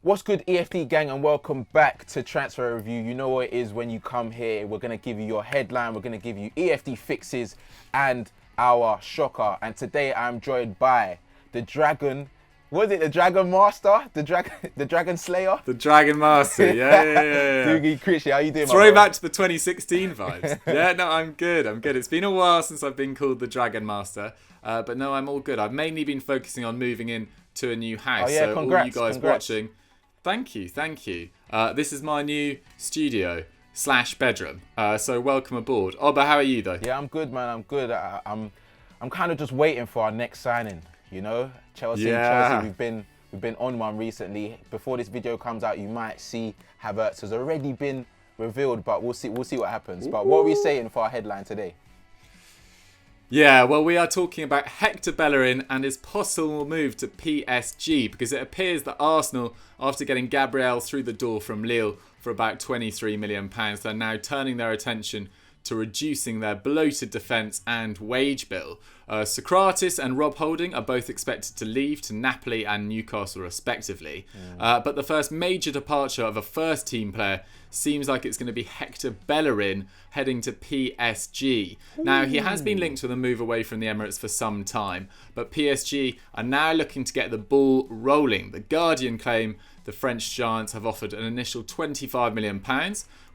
What's good, EFD gang, and welcome back to Transfer Review. You know what it is when you come here. We're going to give you your headline, we're going to give you EFD fixes and our shocker. And today I'm joined by the Dragon, was it the Dragon Master? The Dragon Slayer? The Dragon Master, yeah. Doogie Christian, how you doing, Throw back to the 2016 vibes. Yeah, no, I'm good. It's been a while since I've been called the Dragon Master, but no, I'm all good. I've mainly been focusing on moving in to a new house. Oh yeah, so congrats, all you guys congrats. watching, thank you. This is my new studio / bedroom. So welcome aboard. Oh, but how are you though? Yeah, I'm good, man. I'm good. I'm kind of just waiting for our next signing. You know, Chelsea. We've been on one recently. Before this video comes out, you might see Havertz has already been revealed, but we'll see what happens. But what are we saying for our headline today? Yeah, well, we are talking about Hector Bellerin and his possible move to PSG, because it appears that Arsenal, after getting Gabriel through the door from Lille for about £23 million, they're now turning their attention to reducing their bloated defence and wage bill. Socrates and Rob Holding are both expected to leave to Napoli and Newcastle respectively. But the first major departure of a first team player seems like it's going to be Hector Bellerin heading to PSG. Now, he has been linked with a move away from the Emirates for some time, but PSG are now looking to get the ball rolling. The Guardian claim the French giants have offered an initial £25 million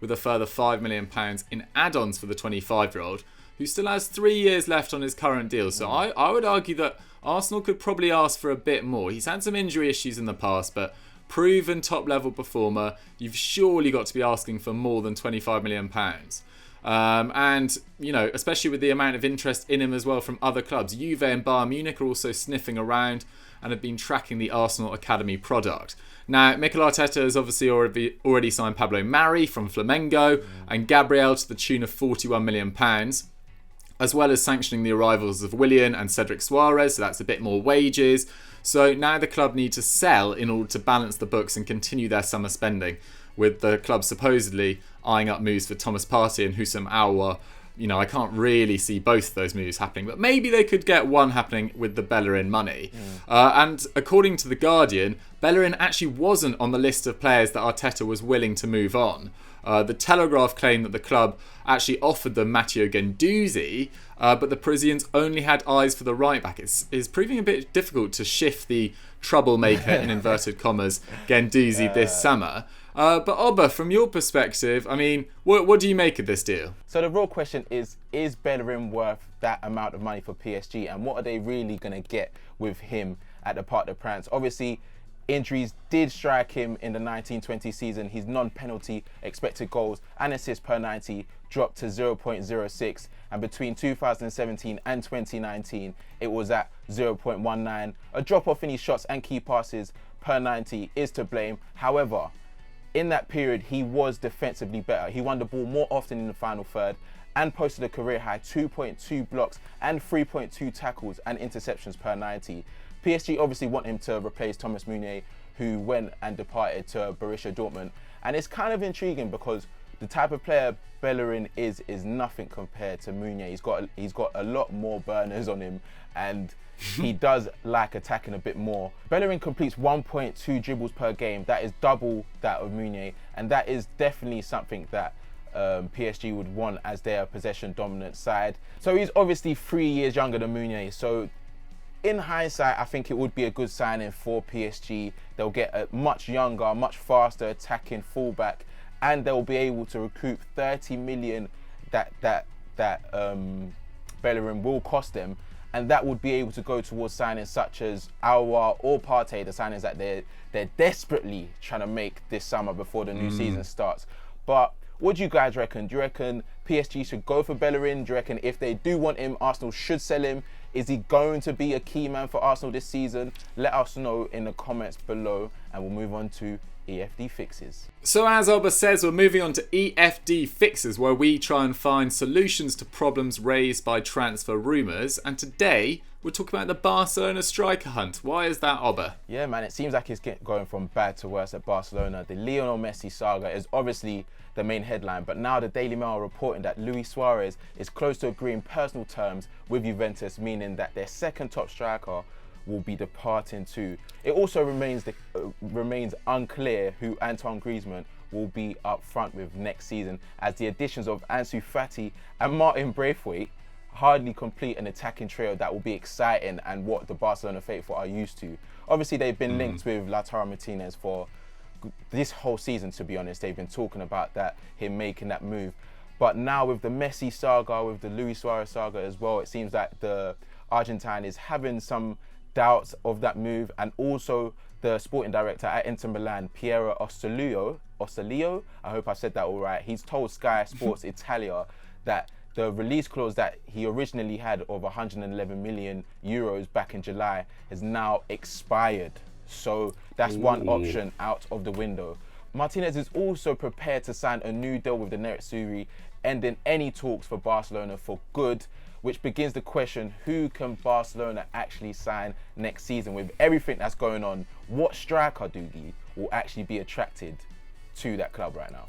with a further £5 million in add-ons for the 25-year-old, who still has 3 years left on his current deal. So I would argue that Arsenal could probably ask for a bit more. He's had some injury issues in the past, but proven top-level performer, you've surely got to be asking for more than £25 million. And, you know, especially with the amount of interest in him as well from other clubs. Juve and Bayern Munich are also sniffing around and have been tracking the Arsenal Academy product. Now, Mikel Arteta has obviously already signed Pablo Mari from Flamengo and Gabriel to the tune of £41 million, as well as sanctioning the arrivals of Willian and Cedric Suarez, so that's a bit more wages. So now the club need to sell in order to balance the books and continue their summer spending, with the club supposedly eyeing up moves for Thomas Partey and Houssam Aouar. You know, I can't really see both those moves happening, but maybe they could get one happening with the Bellerin money. And according to The Guardian, Bellerin actually wasn't on the list of players that Arteta was willing to move on. The Telegraph claimed that the club actually offered them Matteo Guendouzi, but the Parisians only had eyes for the right-back. It's proving a bit difficult to shift the troublemaker, in inverted commas, Guendouzi this summer. But Oba, from your perspective, I mean, what do you make of this deal? So the real question is Bellerin worth that amount of money for PSG, and what are they really going to get with him at the Parc des Princes? Obviously, injuries did strike him in the 1920 season. His non-penalty expected goals and assists per 90 dropped to 0.06, and between 2017 and 2019 it was at 0.19. A drop-off in his shots and key passes per 90 is to blame. However, in that period, he was defensively better. He won the ball more often in the final third and posted a career high 2.2 blocks and 3.2 tackles and interceptions per 90. PSG obviously want him to replace Thomas Meunier, who went and departed to Borussia Dortmund. And it's kind of intriguing because the type of player Bellerin is nothing compared to Meunier. He's got a lot more burners on him, and he does like attacking a bit more. Bellerin completes 1.2 dribbles per game. That is double that of Meunier, and that is definitely something that PSG would want as their possession dominant side. So he's obviously 3 years younger than Meunier. So in hindsight, I think it would be a good signing for PSG. They'll get a much younger, much faster attacking fullback, and they'll be able to recoup 30 million that Bellerin will cost them. And that would be able to go towards signings such as Aouar or Partey, the signings that they're desperately trying to make this summer before the new season starts. But what do you guys reckon? Do you reckon PSG should go for Bellerin? Do you reckon if they do want him, Arsenal should sell him? Is he going to be a key man for Arsenal this season? Let us know in the comments below, and we'll move on to EFD Fixes. So as Oba says, we're moving on to EFD Fixes, where we try and find solutions to problems raised by transfer rumours. And today, we're talking about the Barcelona striker hunt. Why is that, Oba? Yeah, man, it seems like it's going from bad to worse at Barcelona. The Lionel Messi saga is obviously the main headline, but now the Daily Mail are reporting that Luis Suarez is close to agreeing personal terms with Juventus, meaning that their second top striker will be departing to. It also remains unclear who Antoine Griezmann will be up front with next season, as the additions of Ansu Fati and Martin Braithwaite hardly complete an attacking trio that will be exciting and what the Barcelona faithful are used to. Obviously, they've been linked with Lautaro Martinez for this whole season, to be honest. They've been talking about that, him making that move. But now with the Messi saga, with the Luis Suarez saga as well, it seems that the Argentine is having some doubts of that move. And also the sporting director at Inter Milan, Piero Orsellio, I hope I said that all right, he's told Sky Sports Italia that the release clause that he originally had of 111 million euros back in July has now expired. So that's one option out of the window. Martinez is also prepared to sign a new deal with the Nerazzurri, ending any talks for Barcelona for good, which begins the question, who can Barcelona actually sign next season? With everything that's going on, what striker, Doogie, will actually be attracted to that club right now?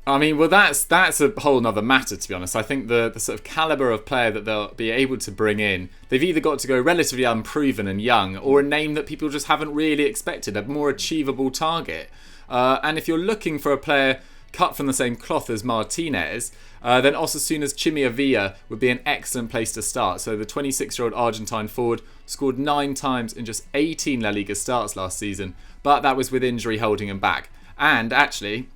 I mean, well, that's a whole nother matter, to be honest. I think the sort of calibre of player that they'll be able to bring in, they've either got to go relatively unproven and young, or a name that people just haven't really expected, a more achievable target. And if you're looking for a player cut from the same cloth as Martinez, then Osasuna's Chimia would be an excellent place to start. So the 26-year-old Argentine forward scored 9 times in just 18 La Liga starts last season, but that was with injury holding him back. And actually,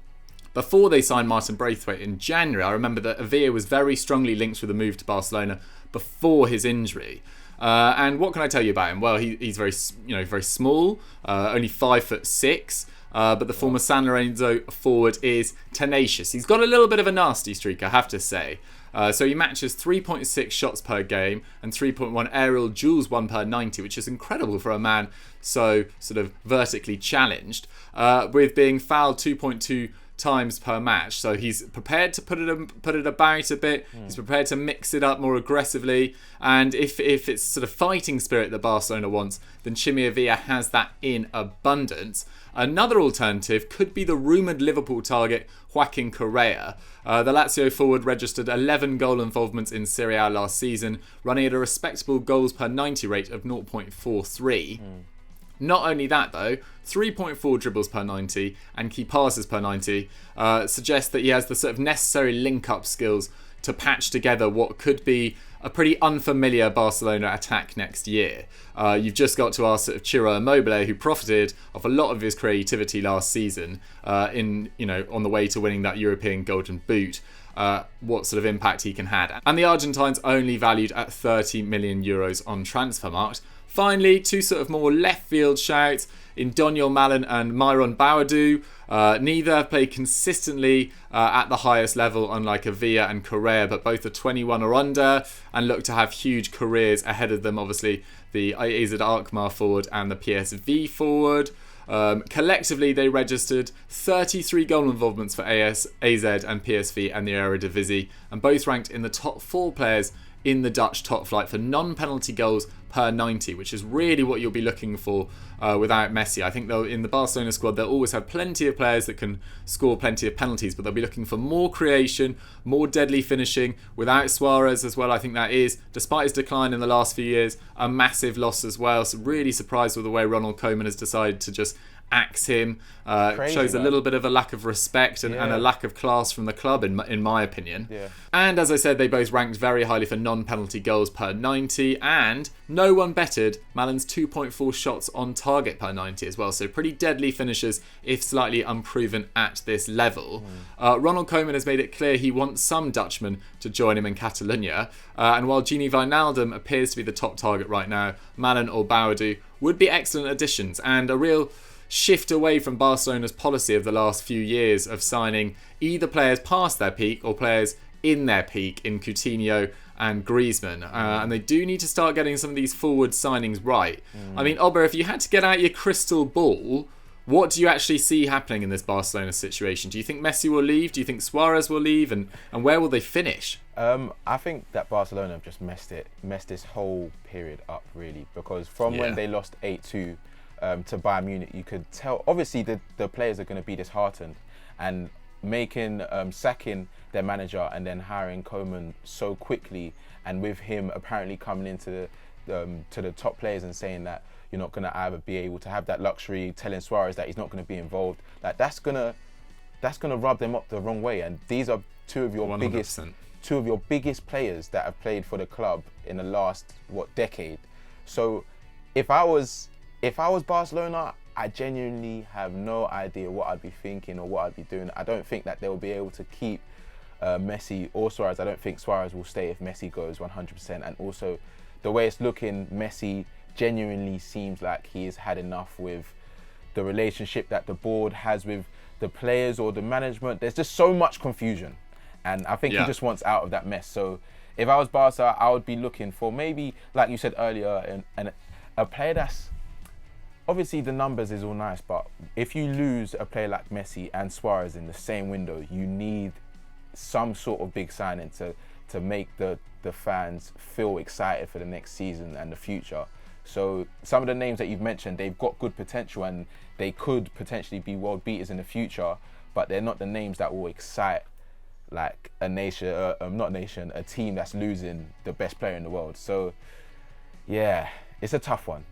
before they signed Martin Braithwaite in January, I remember that Avila was very strongly linked with a move to Barcelona before his injury. And what can I tell you about him? Well, he's very small, only 5'6". But the former San Lorenzo forward is tenacious. He's got a little bit of a nasty streak, I have to say. So he matches 3.6 shots per game and 3.1 aerial duels won per 90, which is incredible for a man so sort of vertically challenged, with being fouled 2.2 times per match. So he's prepared to put it about a bit. He's prepared to mix it up more aggressively, and if it's sort of fighting spirit that Barcelona wants, then Chimia has that in abundance. Another alternative could be the rumoured Liverpool target Joaquin Correa. The Lazio forward registered 11 goal involvements in Serie A last season, running at a respectable goals per 90 rate of 0.43. Not only that though, 3.4 dribbles per 90 and key passes per 90 suggests that he has the sort of necessary link-up skills to patch together what could be a pretty unfamiliar Barcelona attack next year. You've just got to ask sort of Ciro Immobile, who profited of a lot of his creativity last season on the way to winning that European Golden Boot, what sort of impact he can have. And the Argentines only valued at 30 million euros on Transfermarkt. Finally, 2 sort of more left field shouts in Doniel Malen and Myron Boadu. Neither have played consistently at the highest level, unlike Avila and Correa, but both are 21 or under and look to have huge careers ahead of them. Obviously, the AZ Alkmaar forward and the PSV forward. Collectively, they registered 33 goal involvements for AZ and PSV and the Eredivisie, and both ranked in the top 4 players in the Dutch top flight for non-penalty goals per 90, which is really what you'll be looking for without Messi. I think though in the Barcelona squad they'll always have plenty of players that can score plenty of penalties, but they'll be looking for more creation, more deadly finishing. Without Suarez as well, I think that is, despite his decline in the last few years, a massive loss as well. So really surprised with the way Ronald Koeman has decided to just axe him. Shows a little bit of a lack of respect and a lack of class from the club in my opinion. And as I said, they both ranked very highly for non-penalty goals per 90, and no one bettered Malen's 2.4 shots on target per 90 as well, so pretty deadly finishers if slightly unproven at this level. Ronald Koeman has made it clear he wants some Dutchmen to join him in Catalonia, and while Gini Wijnaldum appears to be the top target right now, Malen or Boadu would be excellent additions, and a real shift away from Barcelona's policy of the last few years of signing either players past their peak or players in their peak in Coutinho and Griezmann. And they do need to start getting some of these forward signings right. I mean, Ober, if you had to get out your crystal ball, what do you actually see happening in this Barcelona situation? Do you think Messi will leave? Do you think Suarez will leave? And where will they finish? I think that Barcelona have just messed this whole period up, really, because from when they lost 8-2 to Bayern Munich, you could tell obviously the players are going to be disheartened, and sacking their manager and then hiring Koeman so quickly, and with him apparently coming into to the top players and saying that you're not going to either be able to have that luxury, telling Suarez that he's not going to be involved, like that's gonna rub them up the wrong way. And these are two of your 100%. biggest players that have played for the club in the last decade. So if I was Barcelona, I genuinely have no idea what I'd be thinking or what I'd be doing. I don't think that they'll be able to keep Messi or Suarez. I don't think Suarez will stay if Messi goes 100%. And also, the way it's looking, Messi genuinely seems like he has had enough with the relationship that the board has with the players or the management. There's just so much confusion. And I think he just wants out of that mess. So if I was Barca, I would be looking for maybe, like you said earlier, a player that's... Obviously, the numbers is all nice, but if you lose a player like Messi and Suarez in the same window, you need some sort of big signing to make the fans feel excited for the next season and the future. So some of the names that you've mentioned, they've got good potential and they could potentially be world beaters in the future, but they're not the names that will excite like a team that's losing the best player in the world. So yeah, it's a tough one.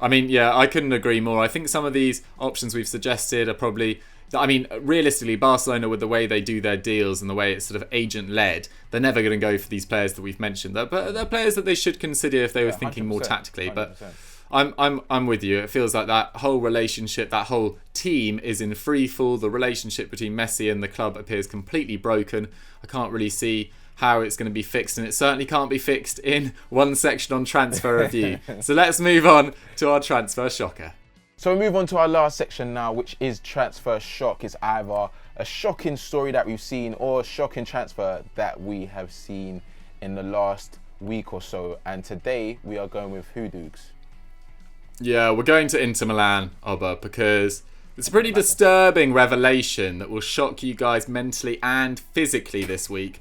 I mean, yeah, I couldn't agree more. I think some of these options we've suggested are probably... I mean, realistically, Barcelona, with the way they do their deals and the way it's sort of agent-led, they're never going to go for these players that we've mentioned. But they're players that they should consider if they were thinking more tactically. 100%. But I'm with you. It feels like that whole relationship, that whole team is in free fall. The relationship between Messi and the club appears completely broken. I can't really see how it's going to be fixed, and it certainly can't be fixed in one section on transfer review. So let's move on to our transfer shocker. So we move on to our last section now, which is transfer shock. It's either a shocking story that we've seen or a shocking transfer that we have seen in the last week or so. And today we are going with who, Dukes? Yeah, we're going to Inter Milan, Oba, because it's a pretty disturbing revelation that will shock you guys mentally and physically this week.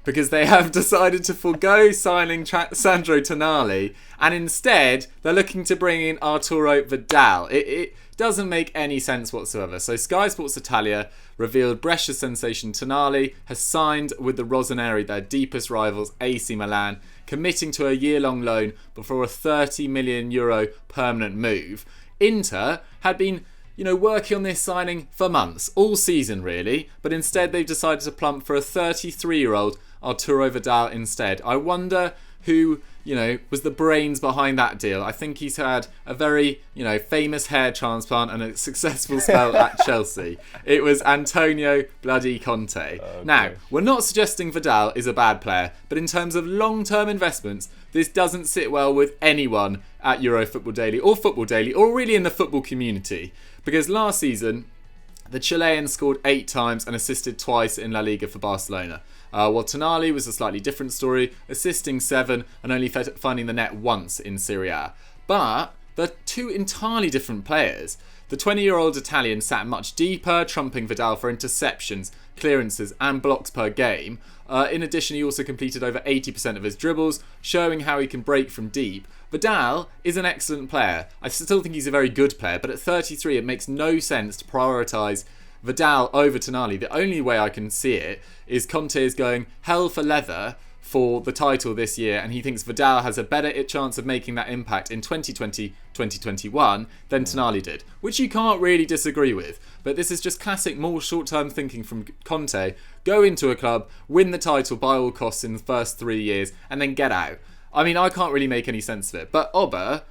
Because they have decided to forgo signing Sandro Tonali, and instead they're looking to bring in Arturo Vidal. It doesn't make any sense whatsoever. So Sky Sports Italia revealed Brescia sensation Tonali has signed with the Rossoneri, their deepest rivals, AC Milan, committing to a year-long loan before a €30 million permanent move. Inter had been working on this signing for months, all season really, but instead they've decided to plump for a 33-year-old Arturo Vidal instead. I wonder who, was the brains behind that deal. I think he's had a very, famous hair transplant and a successful spell at Chelsea. It was Antonio bloody Conte. Okay. Now, we're not suggesting Vidal is a bad player, but in terms of long-term investments, this doesn't sit well with anyone at EuroFootball Daily or really in the football community. Because last season, the Chilean scored 8 times and assisted twice in La Liga for Barcelona. While Tonali was a slightly different story, assisting 7 and only finding the net once in Serie A. But they're two entirely different players. The 20-year-old Italian sat much deeper, trumping Vidal for interceptions, clearances and blocks per game. In addition, he also completed over 80% of his dribbles, showing how he can break from deep. Vidal is an excellent player. I still think he's a very good player, but at 33 it makes no sense to prioritise Vidal over Tonali. The only way I can see it is Conte is going hell for leather for the title this year, and he thinks Vidal has a better chance of making that impact in 2020-2021 than Tonali did, which you can't really disagree with. But this is just classic, more short-term thinking from Conte. Go into a club, win the title by all costs in the first 3 years, and then get out. I mean, I can't really make any sense of it. But Oba,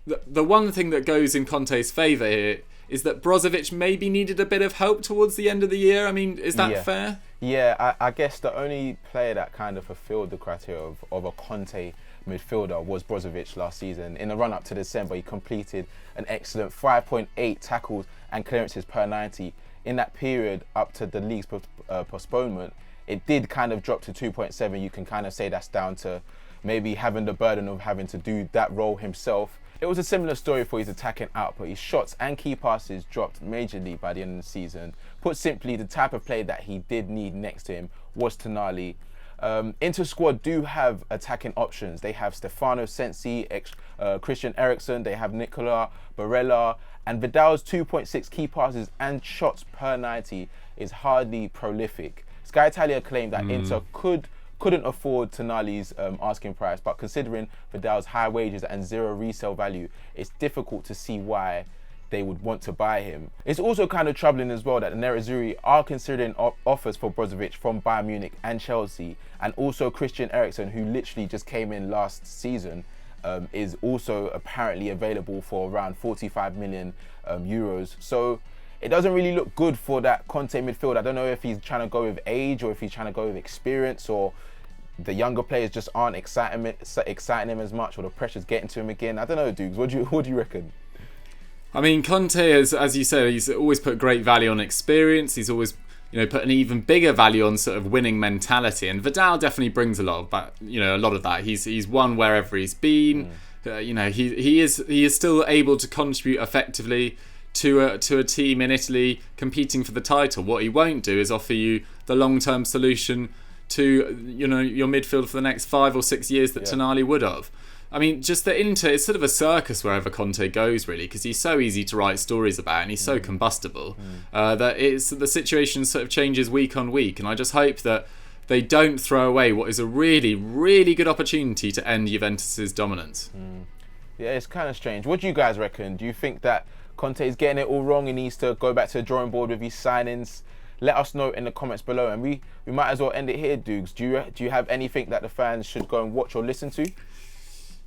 the one thing that goes in Conte's favour here is that Brozovic maybe needed a bit of help towards the end of the year. I mean, is that fair? Yeah, I guess the only player that kind of fulfilled the criteria of a Conte midfielder was Brozovic last season. In the run-up to December, he completed an excellent 5.8 tackles and clearances per 90. In that period, up to the league's postponement, it did kind of drop to 2.7. You can kind of say that's down to maybe having the burden of having to do that role himself. It was a similar story for his attacking output. His shots and key passes dropped majorly by the end of the season. Put simply, the type of play that he did need next to him was Tonali. Inter squad do have attacking options. They have Stefano Sensi, Christian Eriksen, they have Nicola Barella, and Vidal's 2.6 key passes and shots per 90 is hardly prolific. Sky Italia claimed that Inter could couldn't afford Tonali's asking price, but considering Vidal's high wages and zero resale value, it's difficult to see why they would want to buy him. It's also kind of troubling as well that the Nerazzurri are considering offers for Brozovic from Bayern Munich and Chelsea, and also Christian Eriksen, who literally just came in last season, is also apparently available for around 45 million euros. So it doesn't really look good for that Conte midfield. I don't know if he's trying to go with age, or if he's trying to go with experience, or the younger players just aren't exciting him as much, or the pressure's getting to him again. I don't know, Dukes. What do you reckon? I mean, Conte, as you said, he's always put great value on experience. He's always, put an even bigger value on sort of winning mentality. And Vidal definitely brings a lot of that. He's won wherever he's been. He is still able to contribute effectively to a team in Italy competing for the title. What he won't do is offer you the long-term solution to your midfield for the next 5 or 6 years that Tonali would have. I mean, just the Inter, it's sort of a circus wherever Conte goes, really, because he's so easy to write stories about and he's so combustible that the situation sort of changes week on week. And I just hope that they don't throw away what is a really, really good opportunity to end Juventus's dominance. Yeah, it's kind of strange. What do you guys reckon? Do you think that Conte is getting it all wrong and needs to go back to the drawing board with his signings? Let us know in the comments below, and we might as well end it here, Dukes. Do you have anything that the fans should go and watch or listen to?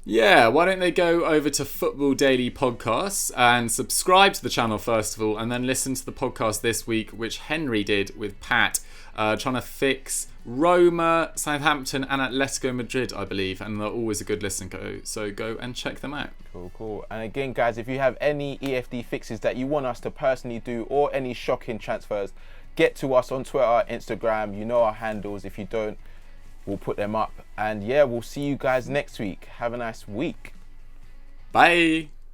Yeah, why don't they go over to Football Daily Podcasts and subscribe to the channel first of all, and then listen to the podcast this week, which Henry did with Pat, trying to fix Roma, Southampton and Atletico Madrid, I believe, and they're always a good listen, so go and check them out. Cool. And again, guys, if you have any EFD fixes that you want us to personally do, or any shocking transfers, get to us on Twitter, Instagram. You know our handles. If you don't, we'll put them up. And yeah, we'll see you guys next week. Have a nice week. Bye.